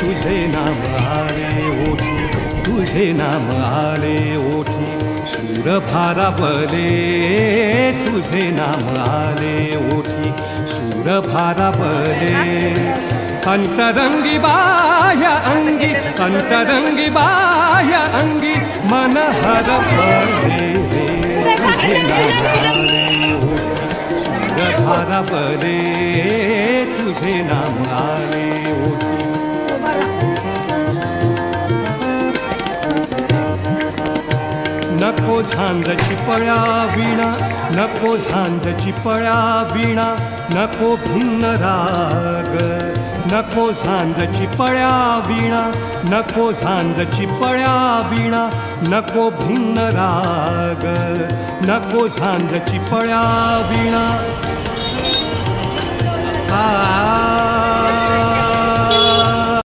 तुझे नाम आले ओठी, तुझे नाम आले ओठी, सूर भारावले तुझे नाम आले ओठी, सूर भारावले अंतरंगी बाह्य अंगी, अंतरंगी बाह्य अंगी मन हरपले तुझे नाम आले ओठी, सूर भारावले तुझे नाम आले ओठी. नको झांजची पळ्या वीणा, नको झांजची पळ्या वीणा, नको भिन्न राग, नको झांजची पळ्या वीणा, नको झांजची पळ्या वीणा, नको भिन्न राग, नको झांजची पळ्या वीणा.